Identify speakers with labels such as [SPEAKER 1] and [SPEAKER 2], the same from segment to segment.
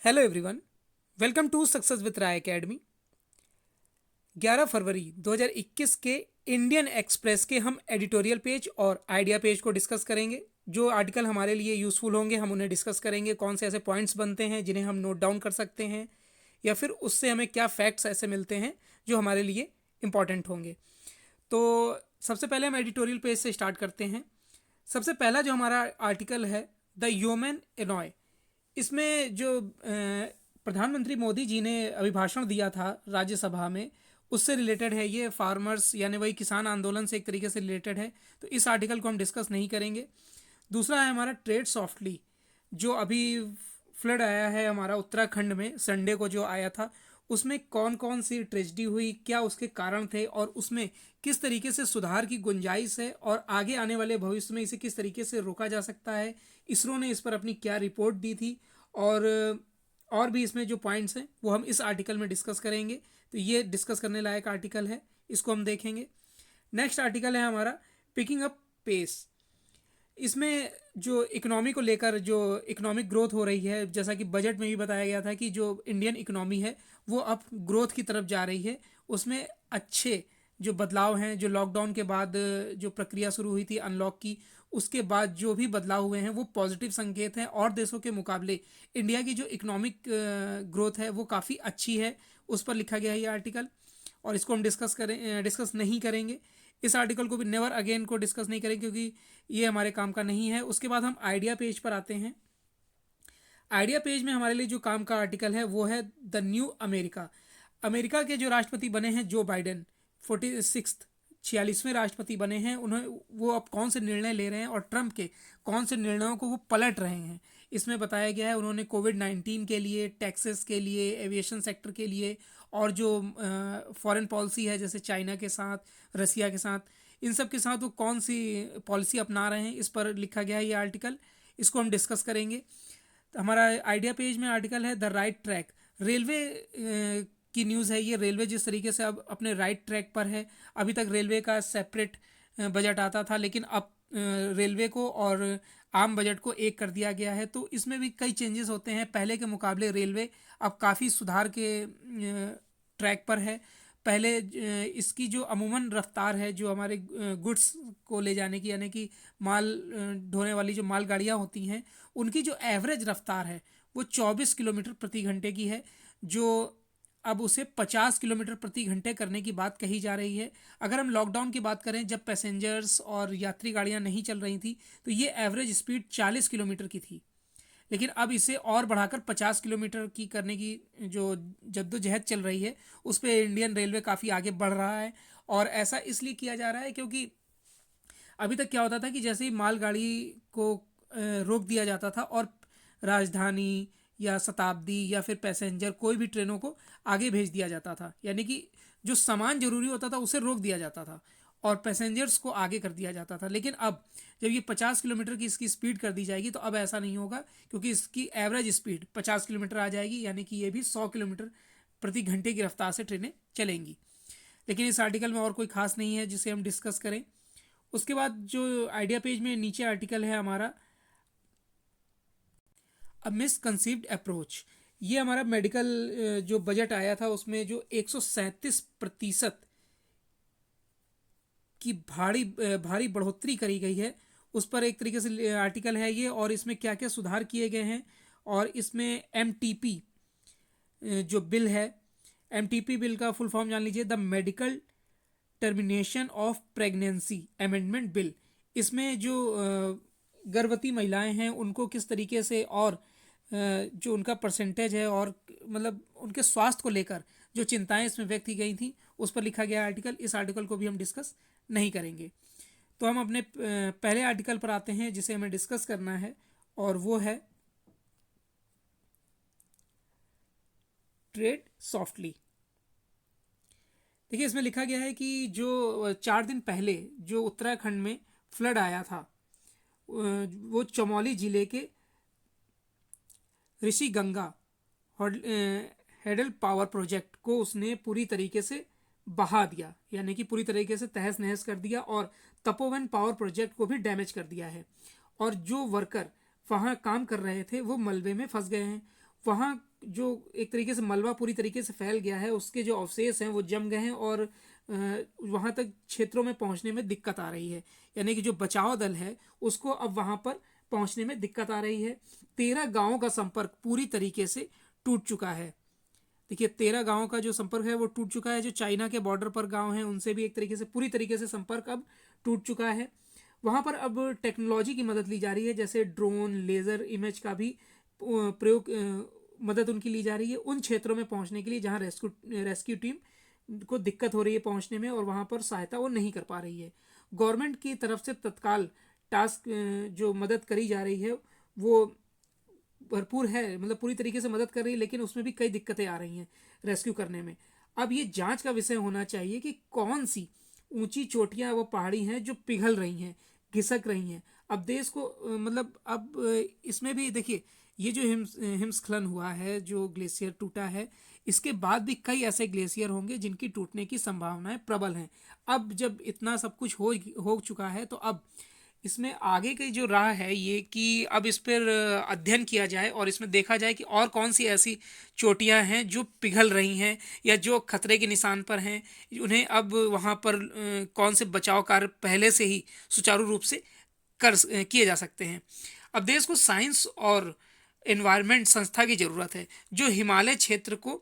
[SPEAKER 1] Hello everyone, welcome to success with Rai academy. 11 फरवरी 2021 के Indian Express के हम एडिटोरियल पेज और आइडिया पेज को डिस्कस करेंगे। जो आर्टिकल हमारे लिए यूज़फुल होंगे हम उन्हें डिस्कस करेंगे। कौन से ऐसे पॉइंट्स बनते हैं जिन्हें हम नोट डाउन कर सकते हैं, या फिर उससे हमें क्या फैक्ट्स ऐसे मिलते हैं जो हमारे लिए इम्पॉर्टेंट होंगे। तो सबसे पहले हम एडिटोरियल पेज से स्टार्ट करते हैं। सबसे पहला जो हमारा आर्टिकल है, द ह्यूमन एनॉय। इसमें जो प्रधानमंत्री मोदी जी ने अभिभाषण दिया था राज्यसभा में, उससे रिलेटेड है। ये फार्मर्स यानी वही किसान आंदोलन से एक तरीके से रिलेटेड है, तो इस आर्टिकल को हम डिस्कस नहीं करेंगे। दूसरा है हमारा ट्रेड सॉफ्टली, जो अभी फ्लड आया है हमारा उत्तराखंड में, संडे को जो आया था, उसमें कौन कौन सी ट्रेजिडी हुई, क्या उसके कारण थे, और उसमें किस तरीके से सुधार की गुंजाइश है, और आगे आने वाले भविष्य में इसे किस तरीके से रोका जा सकता है। इसरो ने इस पर अपनी क्या रिपोर्ट दी थी, और और भी इसमें जो पॉइंट्स हैं वो हम इस आर्टिकल में डिस्कस करेंगे। तो ये डिस्कस करने लायक आर्टिकल है, इसको हम देखेंगे। नेक्स्ट आर्टिकल है हमारा पिकिंग अप पेस। इसमें जो इकोनॉमी को लेकर जो इकोनॉमिक ग्रोथ हो रही है, जैसा कि बजट में भी बताया गया था कि जो इंडियन इकोनॉमी है वो अब ग्रोथ की तरफ जा रही है। उसमें अच्छे जो बदलाव हैं, जो लॉकडाउन के बाद जो प्रक्रिया शुरू हुई थी अनलॉक की, उसके बाद जो भी बदलाव हुए हैं वो पॉजिटिव संकेत हैं। और देशों के मुकाबले इंडिया की जो इकोनॉमिक ग्रोथ है वो काफ़ी अच्छी है, उस पर लिखा गया है ये आर्टिकल। और इसको हम डिस्कस नहीं करेंगे। इस आर्टिकल को भी नेवर अगेन को डिस्कस नहीं करेंगे, क्योंकि ये हमारे काम का नहीं है। उसके बाद हम आइडिया पेज पर आते हैं। आइडिया पेज में हमारे लिए जो काम का आर्टिकल है वो है द न्यू अमेरिका। अमेरिका के जो राष्ट्रपति बने हैं जो बाइडेन, 46वें राष्ट्रपति बने हैं। उन्हें वो अब कौन से निर्णय ले रहे हैं और ट्रंप के कौन से निर्णयों को वो पलट रहे हैं, इसमें बताया गया है। उन्होंने कोविड-19 के लिए, टैक्सेस के लिए, एविएशन सेक्टर के लिए, और जो फॉरेन पॉलिसी है जैसे चाइना के साथ, रसिया के साथ, इन सब के साथ वो कौन सी पॉलिसी अपना रहे हैं, इस पर लिखा गया है ये आर्टिकल। इसको हम डिस्कस करेंगे। तो हमारा आइडिया पेज में आर्टिकल है द राइट ट्रैक। रेलवे की न्यूज़ है ये। रेलवे जिस तरीके से अब अपने राइट ट्रैक पर है। अभी तक रेलवे का सेपरेट बजट आता था, लेकिन अब रेलवे को और आम बजट को एक कर दिया गया है। तो इसमें भी कई चेंजेस होते हैं। पहले के मुकाबले रेलवे अब काफ़ी सुधार के ट्रैक पर है। पहले इसकी जो अमूमन रफ्तार है, जो हमारे गुड्स को ले जाने की, यानी कि माल ढोने वाली जो माल गाड़ियाँ होती हैं, उनकी जो एवरेज रफ्तार है वो 24 किलोमीटर प्रति घंटे की है, जो अब उसे 50 किलोमीटर प्रति घंटे करने की बात कही जा रही है। अगर हम लॉकडाउन की बात करें, जब पैसेंजर्स और यात्री गाड़ियां नहीं चल रही थी, तो ये एवरेज स्पीड 40 किलोमीटर की थी। लेकिन अब इसे और बढ़ाकर 50 किलोमीटर की करने की जो जद्दोजहद चल रही है, उस पर इंडियन रेलवे काफ़ी आगे बढ़ रहा है। और ऐसा इसलिए किया जा रहा है क्योंकि अभी तक क्या होता था कि जैसे ही मालगाड़ी को रोक दिया जाता था और राजधानी या शताब्दी या फिर पैसेंजर कोई भी ट्रेनों को आगे भेज दिया जाता था, यानी कि जो सामान जरूरी होता था उसे रोक दिया जाता था और पैसेंजर्स को आगे कर दिया जाता था। लेकिन अब जब ये 50 किलोमीटर की इसकी स्पीड कर दी जाएगी, तो अब ऐसा नहीं होगा, क्योंकि इसकी एवरेज स्पीड 50 किलोमीटर आ जाएगी, यानी कि ये भी 100 किलोमीटर प्रति घंटे की रफ्तार से ट्रेनें चलेंगी। लेकिन इस आर्टिकल में और कोई खास नहीं है जिसे हम डिस्कस करें। उसके बाद जो आइडिया पेज में नीचे आर्टिकल है हमारा अ मिसकंसीव्ड अप्रोच। ये हमारा मेडिकल जो बजट आया था उसमें जो 137% की भारी बढ़ोतरी करी गई है, उस पर एक तरीके से आर्टिकल है ये। और इसमें क्या क्या सुधार किए गए हैं, और इसमें एमटीपी जो बिल है, एमटीपी बिल का फुल फॉर्म जान लीजिए, the medical termination of pregnancy amendment bill. इसमें जो गर्भवती महिलाएं हैं उनको किस तरीके से, और जो उनका परसेंटेज है, और मतलब उनके स्वास्थ्य को लेकर जो चिंताएं इसमें व्यक्त की गई थी, उस पर लिखा गया आर्टिकल। इस आर्टिकल को भी हम डिस्कस नहीं करेंगे। तो हम अपने पहले आर्टिकल पर आते हैं जिसे हमें डिस्कस करना है, और वो है ट्रेड सॉफ्टली। देखिए, इसमें लिखा गया है कि जो 4 दिन पहले जो उत्तराखंड में फ्लड आया था, वो चमोली जिले के Rishi Ganga hadal power project को उसने पूरी तरीके से बहा दिया, यानी कि पूरी तरीके से तहस नहस कर दिया, और तपोवन पावर प्रोजेक्ट को भी डैमेज कर दिया है। और जो वर्कर वहाँ काम कर रहे थे वो मलबे में फंस गए हैं। वहाँ जो एक तरीके से मलबा पूरी तरीके से फैल गया है, उसके जो अवशेष हैं वो जम गए हैं और वहाँ तक क्षेत्रों में पहुँचने में दिक्कत आ रही है। यानी कि जो बचाव दल है उसको अब वहाँ पर पहुँचने में दिक्कत आ रही है। 13 गाँवों का संपर्क पूरी तरीके से टूट चुका है। देखिए 13 गाँवों का जो संपर्क है वो टूट चुका है। जो चाइना के बॉर्डर पर गाँव हैं उनसे भी एक तरीके से पूरी तरीके से संपर्क अब टूट चुका है। वहाँ पर अब टेक्नोलॉजी की मदद ली जा रही है, जैसे ड्रोन, लेज़र इमेज का भी प्रयोग, मदद उनकी ली जा रही है उन क्षेत्रों में पहुँचने के लिए जहाँ रेस्क्यू टीम को दिक्कत हो रही है पहुँचने में और वहाँ पर सहायता वो नहीं कर पा रही है। गवर्नमेंट की तरफ से तत्काल टास्क जो मदद करी जा रही है वो भरपूर है, मतलब पूरी तरीके से मदद कर रही है, लेकिन उसमें भी कई दिक्कतें आ रही हैं रेस्क्यू करने में। अब ये जांच का विषय होना चाहिए कि कौन सी ऊंची चोटियां वो पहाड़ी हैं जो पिघल रही हैं, घिसक रही हैं। अब देश को मतलब अब इसमें भी देखिए ये जो हिमस्खलन हुआ है, जो ग्लेशियर टूटा है, इसके बाद भी कई ऐसे ग्लेशियर होंगे जिनकी टूटने की संभावनाएं प्रबल हैं। अब जब इतना सब कुछ हो चुका है तो अब इसमें आगे की जो राह है ये कि अब इस पर अध्ययन किया जाए और इसमें देखा जाए कि और कौन सी ऐसी चोटियां हैं जो पिघल रही हैं या जो खतरे के निशान पर हैं। उन्हें अब वहाँ पर कौन से बचाव कार्य पहले से ही सुचारू रूप से किए जा सकते हैं। अब देश को साइंस और एनवायरनमेंट संस्था की ज़रूरत है जो हिमालय क्षेत्र को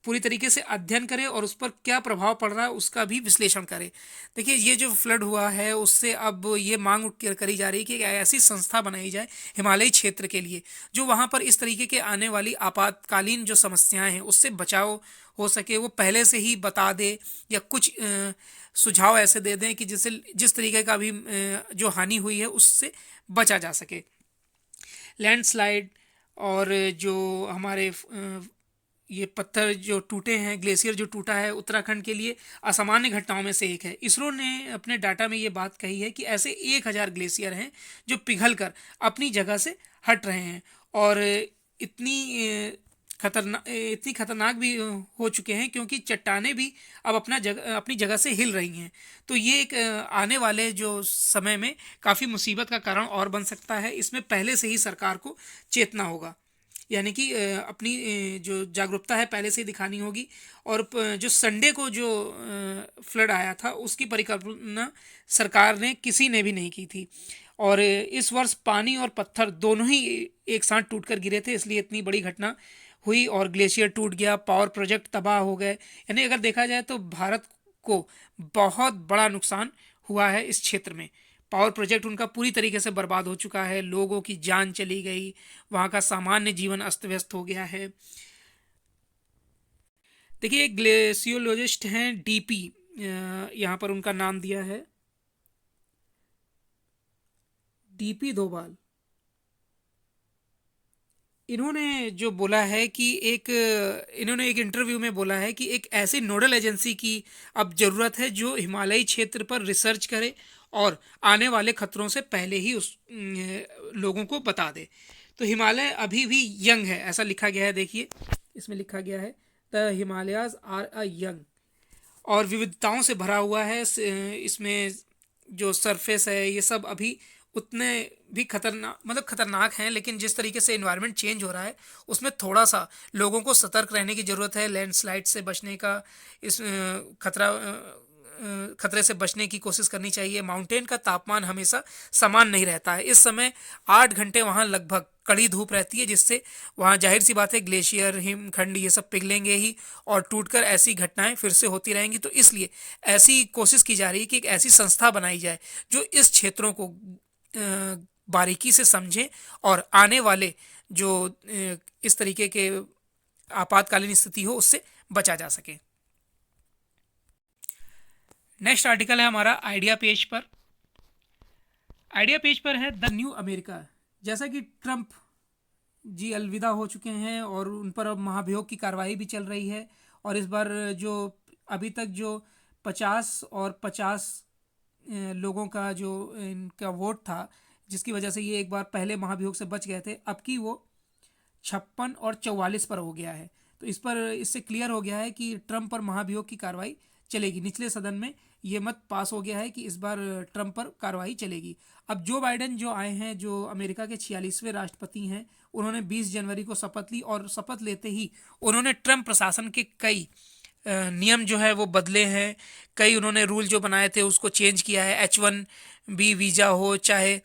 [SPEAKER 1] पूरी तरीके से अध्ययन करे और उस पर क्या प्रभाव पड़ रहा है उसका भी विश्लेषण करे। देखिए ये जो फ्लड हुआ है उससे अब ये मांग करी जा रही है कि एक ऐसी संस्था बनाई जाए हिमालयी क्षेत्र के लिए जो वहाँ पर इस तरीके के आने वाली आपातकालीन जो समस्याएं हैं उससे बचाव हो सके, वो पहले से ही बता दे या कुछ सुझाव ऐसे दे दें कि जिस तरीके का भी जो हानि हुई है उससे बचा जा सके। लैंडस्लाइड और जो हमारे ये पत्थर जो टूटे हैं, ग्लेशियर जो टूटा है, उत्तराखंड के लिए असामान्य घटनाओं में से एक है। इसरो ने अपने डाटा में ये बात कही है कि ऐसे 1000 ग्लेशियर हैं जो पिघल कर अपनी जगह से हट रहे हैं और इतनी खतरनाक भी हो चुके हैं क्योंकि चट्टानें भी अब अपनी जगह से हिल रही हैं। तो ये एक आने वाले जो समय में काफ़ी मुसीबत का कारण और बन सकता है। इसमें पहले से ही सरकार को चेतना होगा, यानी कि अपनी जो जागरूकता है पहले से ही दिखानी होगी। और जो संडे को जो फ्लड आया था उसकी परिकल्पना सरकार ने किसी ने भी नहीं की थी और इस वर्ष पानी और पत्थर दोनों ही एक साथ टूटकर गिरे थे, इसलिए इतनी बड़ी घटना हुई और ग्लेशियर टूट गया, पावर प्रोजेक्ट तबाह हो गए। यानी अगर देखा जाए तो भारत को बहुत बड़ा नुकसान हुआ है इस क्षेत्र में। पावर प्रोजेक्ट उनका पूरी तरीके से बर्बाद हो चुका है, लोगों की जान चली गई, वहाँ का सामान्य जीवन अस्त व्यस्त हो गया है। देखिए एक ग्लेशियोलॉजिस्ट हैं डीपी, यहाँ पर उनका नाम दिया है डीपी दोभाल। इन्होंने जो बोला है कि इन्होंने एक इंटरव्यू में बोला है कि एक ऐसी नोडल एजेंसी की अब ज़रूरत है जो हिमालयी क्षेत्र पर रिसर्च करे और आने वाले खतरों से पहले ही लोगों को बता दे। तो हिमालय अभी भी यंग है, ऐसा लिखा गया है। देखिए इसमें लिखा गया है the Himalayas are a young, और विविधताओं से भरा हुआ है। इसमें जो सरफेस है ये सब अभी उतने भी खतरनाक हैं, लेकिन जिस तरीके से एनवायरनमेंट चेंज हो रहा है उसमें थोड़ा सा लोगों को सतर्क रहने की ज़रूरत है। लैंडस्लाइड से बचने का इस खतरे से बचने की कोशिश करनी चाहिए। माउंटेन का तापमान हमेशा समान नहीं रहता है। इस समय 8 घंटे वहाँ लगभग कड़ी धूप रहती है, जिससे वहाँ जाहिर सी बात है ग्लेशियर, हिमखंड ये सब पिघलेंगे ही और टूटकर ऐसी घटनाएं फिर से होती रहेंगी। तो इसलिए ऐसी कोशिश की जा रही है कि एक ऐसी संस्था बनाई जाए जो इस क्षेत्रों को बारीकी से समझे और आने वाले जो इस तरीके के आपातकालीन स्थिति हो उससे बचा जा सके। नेक्स्ट आर्टिकल है हमारा आइडिया पेज पर। आइडिया पेज पर है द न्यू अमेरिका। जैसा कि ट्रंप जी अलविदा हो चुके हैं और उन पर अब महाभियोग की कार्रवाई भी चल रही है और इस बार जो अभी तक जो 50 लोगों का जो इनका वोट था, जिसकी वजह से ये एक बार पहले महाभियोग से बच गए थे, अब की वो 56 और 44 पर हो गया है। तो इससे क्लियर हो गया है कि ट्रंप पर महाभियोग की कार्रवाई चलेगी। निचले सदन में ये मत पास हो गया है कि इस बार ट्रंप पर कार्रवाई चलेगी। अब जो बाइडेन जो आए हैं, जो अमेरिका के 46वें राष्ट्रपति हैं, उन्होंने 20 जनवरी को शपथ ली और शपथ लेते ही उन्होंने ट्रम्प प्रशासन के कई नियम जो है वो बदले हैं। कई उन्होंने रूल जो बनाए थे उसको चेंज किया है। H1B वीज़ा हो, चाहे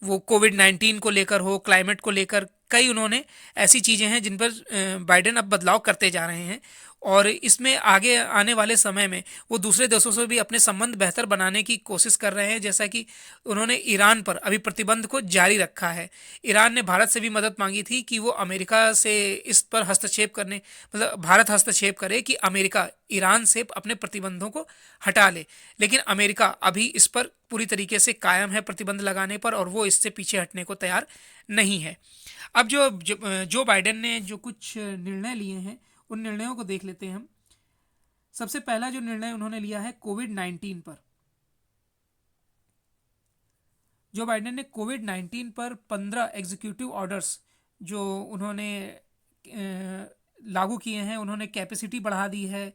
[SPEAKER 1] वो कोविड-19 को लेकर हो, क्लाइमेट को लेकर, कई उन्होंने ऐसी चीज़ें हैं जिन पर बाइडेन अब बदलाव करते जा रहे हैं। और इसमें आगे आने वाले समय में वो दूसरे देशों से भी अपने संबंध बेहतर बनाने की कोशिश कर रहे हैं। जैसा कि उन्होंने ईरान पर अभी प्रतिबंध को जारी रखा है। ईरान ने भारत से भी मदद मांगी थी कि वो अमेरिका से इस पर हस्तक्षेप करने, मतलब भारत हस्तक्षेप करे कि अमेरिका ईरान से अपने प्रतिबंधों को हटा ले। लेकिन अमेरिका अभी इस पर पूरी तरीके से कायम है प्रतिबंध लगाने पर, और वो इससे पीछे हटने को तैयार नहीं है। अब जो बाइडेन ने जो कुछ निर्णय लिए हैं उन निर्णयों को देख लेते हैं हम। सबसे पहला जो निर्णय उन्होंने लिया है कोविड-19 पर। जो बाइडेन ने कोविड-19 पर 15 एग्जीक्यूटिव ऑर्डर्स जो उन्होंने लागू किए हैं, उन्होंने कैपेसिटी बढ़ा दी है,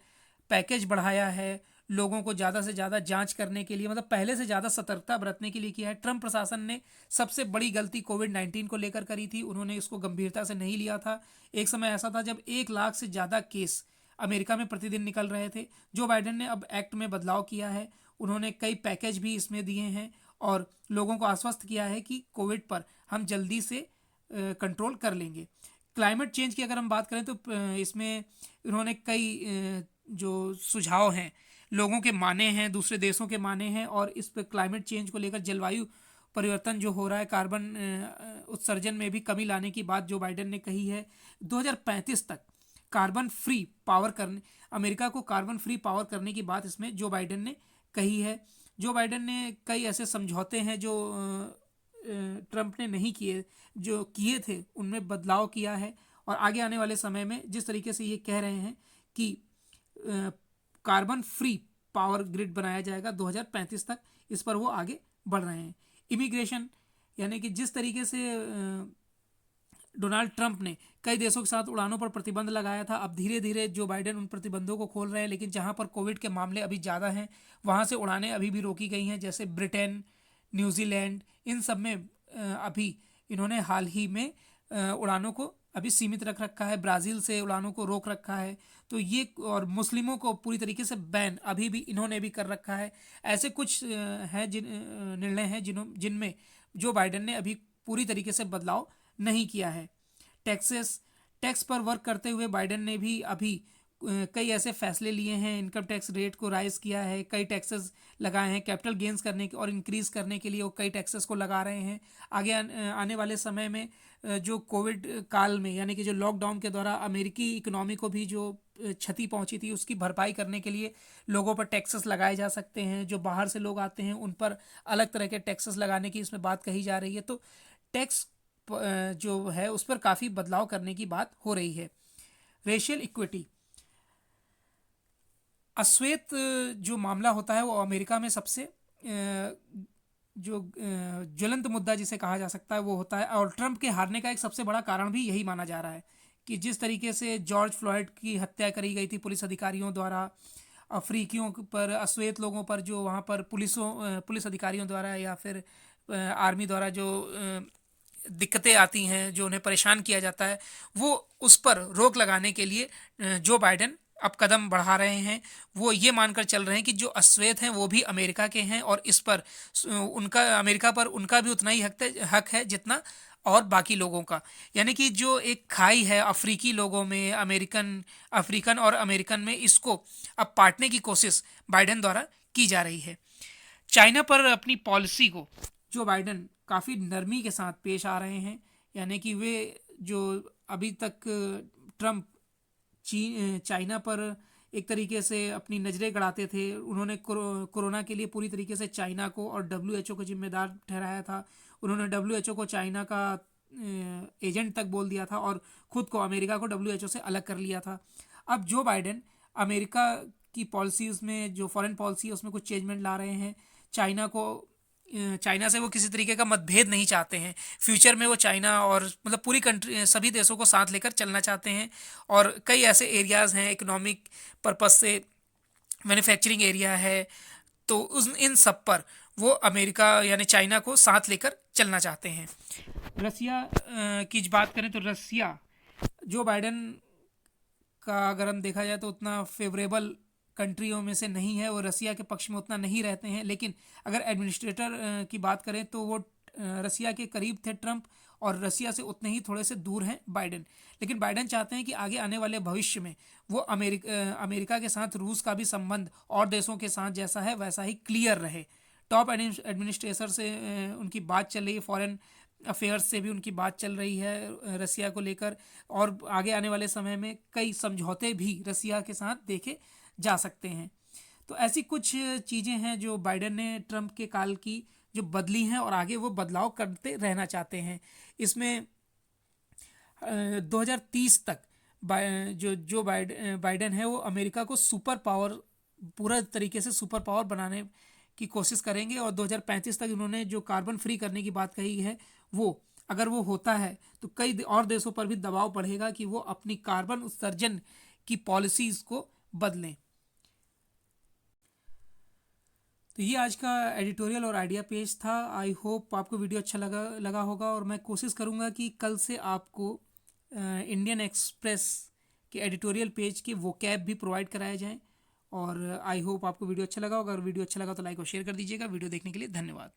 [SPEAKER 1] पैकेज बढ़ाया है, लोगों को ज़्यादा से ज़्यादा जांच करने के लिए, मतलब पहले से ज़्यादा सतर्कता बरतने के लिए किया है। ट्रम्प प्रशासन ने सबसे बड़ी गलती कोविड-19 को लेकर करी थी, उन्होंने इसको गंभीरता से नहीं लिया था। एक समय ऐसा था जब 1 लाख से ज़्यादा केस अमेरिका में प्रतिदिन निकल रहे थे। जो बाइडेन ने अब एक्ट में बदलाव किया है, उन्होंने कई पैकेज भी इसमें दिए हैं और लोगों को आश्वस्त किया है कि कोविड पर हम जल्दी से कंट्रोल कर लेंगे। क्लाइमेट चेंज की अगर हम बात करें तो इसमें उन्होंने कई जो सुझाव हैं लोगों के माने हैं, दूसरे देशों के माने हैं, और इस पर क्लाइमेट चेंज को लेकर जलवायु परिवर्तन जो हो रहा है, कार्बन उत्सर्जन में भी कमी लाने की बात जो बाइडेन ने कही है। 2035 तक कार्बन फ्री पावर करने, अमेरिका को कार्बन फ्री पावर करने की बात इसमें जो बाइडेन ने कही है। जो बाइडेन ने कई ऐसे समझौते हैं जो ट्रंप ने नहीं किए, जो किए थे उनमें बदलाव किया है। और आगे आने वाले समय में जिस तरीके से ये कह रहे हैं कि कार्बन फ्री पावर ग्रिड बनाया जाएगा 2035 तक, इस पर वो आगे बढ़ रहे हैं। इमिग्रेशन, यानी कि जिस तरीके से डोनाल्ड ट्रंप ने कई देशों के साथ उड़ानों पर प्रतिबंध लगाया था, अब धीरे धीरे जो बाइडेन उन प्रतिबंधों को खोल रहे हैं। लेकिन जहां पर कोविड के मामले अभी ज़्यादा हैं वहां से उड़ानें अभी भी रोकी गई हैं, जैसे ब्रिटेन, न्यूजीलैंड, इन सब में अभी इन्होंने हाल ही में उड़ानों को अभी सीमित रख रखा है। ब्राज़ील से उड़ानों को रोक रखा है। तो ये, और मुस्लिमों को पूरी तरीके से बैन अभी भी इन्होंने भी कर रखा है। ऐसे कुछ हैं निर्णय हैं जिनमें जो बाइडेन ने अभी पूरी तरीके से बदलाव नहीं किया है। टैक्स पर वर्क करते हुए बाइडेन ने भी अभी कई ऐसे फैसले लिए हैं। इनकम टैक्स रेट को राइज किया है, कई टैक्सेस लगाए हैं। कैपिटल गेंस करने के और इंक्रीज करने के लिए वो कई टैक्सेस को लगा रहे हैं। आगे आने वाले समय में जो कोविड काल में, यानी कि जो लॉकडाउन के दौरान अमेरिकी इकोनॉमी को भी जो क्षति पहुंची थी, उसकी भरपाई करने के लिए लोगों पर टैक्सेस लगाए जा सकते हैं। जो बाहर से लोग आते हैं उन पर अलग तरह के टैक्सेस लगाने की इसमें बात कही जा रही है। तो टैक्स जो है उस पर काफ़ी बदलाव करने की बात हो रही है। रेशियल इक्विटी, अश्वेत जो मामला होता है वो अमेरिका में सबसे जो ज्वलंत मुद्दा जिसे कहा जा सकता है वो होता है। और ट्रंप के हारने का एक सबसे बड़ा कारण भी यही माना जा रहा है कि जिस तरीके से जॉर्ज फ्लॉयड की हत्या करी गई थी पुलिस अधिकारियों द्वारा, अफ्रीकियों पर, अश्वेत लोगों पर जो वहाँ पर पुलिस अधिकारियों द्वारा या फिर आर्मी द्वारा जो दिक्कतें आती हैं, जो उन्हें परेशान किया जाता है, वो उस पर रोक लगाने के लिए जो बाइडेन अब कदम बढ़ा रहे हैं। वो ये मानकर चल रहे हैं कि जो अश्वेत हैं वो भी अमेरिका के हैं और इस पर उनका, अमेरिका पर उनका भी उतना ही हक है जितना और बाकी लोगों का। यानी कि जो एक खाई है अफ्रीकी लोगों में, अफ्रीकन और अमेरिकन में, इसको अब पाटने की कोशिश बाइडेन द्वारा की जा रही है। चाइना पर अपनी पॉलिसी को जो बाइडेन काफ़ी नरमी के साथ पेश आ रहे हैं। यानी कि वे जो अभी तक ट्रंप चाइना पर एक तरीके से अपनी नज़रें गड़ाते थे, उन्होंने कोरोना के लिए पूरी तरीके से चाइना को और WHO को जिम्मेदार ठहराया था। उन्होंने WHO को चाइना का एजेंट तक बोल दिया था और ख़ुद को, अमेरिका को WHO से अलग कर लिया था। अब जो बाइडेन अमेरिका की पॉलिसीज़ में, जो फॉरेन पॉलिसी है उसमें कुछ चेंजमेंट ला रहे हैं। चाइना से वो किसी तरीके का मतभेद नहीं चाहते हैं। फ्यूचर में वो चाइना और मतलब पूरी कंट्री, सभी देशों को साथ लेकर चलना चाहते हैं। और कई ऐसे एरियाज़ हैं इकोनॉमिक पर्पस से, मैन्युफैक्चरिंग एरिया है, तो इन सब पर वो अमेरिका यानी चाइना को साथ लेकर चलना चाहते हैं। रसिया की बात करें तो रसिया जो बाइडेन का अगर हम देखा जाए तो उतना फेवरेबल कंट्रियों में से नहीं है, वो रसिया के पक्ष में उतना नहीं रहते हैं। लेकिन अगर एडमिनिस्ट्रेटर की बात करें तो वो रसिया के करीब थे ट्रंप, और रसिया से उतने ही थोड़े से दूर हैं बाइडेन। लेकिन बाइडेन चाहते हैं कि आगे आने वाले भविष्य में वो अमेरिका के साथ रूस का भी संबंध और देशों के साथ जैसा है वैसा ही क्लियर रहे। टॉप एडमिनिस्ट्रेटर से उनकी बात चल रही है, फॉरेन अफेयर्स से भी उनकी बात चल रही है रसिया को लेकर, और आगे आने वाले समय में कई समझौते भी रसिया के साथ देखे जा सकते हैं। तो ऐसी कुछ चीज़ें हैं जो बाइडेन ने ट्रंप के काल की जो बदली हैं, और आगे वो बदलाव करते रहना चाहते हैं। इसमें 2030 तक जो बाइडेन है वो अमेरिका को सुपर पावर, पूरा तरीके से सुपर पावर बनाने की कोशिश करेंगे। और 2035 तक उन्होंने जो कार्बन फ्री करने की बात कही है, वो अगर वो होता है तो कई और देशों पर भी दबाव पड़ेगा कि वो अपनी कार्बन उत्सर्जन की पॉलिसीज़ को बदलें। तो ये आज का एडिटोरियल और आइडिया पेज था। आई होप आपको वीडियो अच्छा लगा होगा, और मैं कोशिश करूँगा कि कल से आपको इंडियन एक्सप्रेस के एडिटोरियल पेज के वोकैब भी प्रोवाइड कराए जाएं। और आई होप आपको वीडियो अच्छा लगा होगा। अगर वीडियो अच्छा लगा तो लाइक और शेयर कर दीजिएगा। वीडियो देखने के लिए धन्यवाद।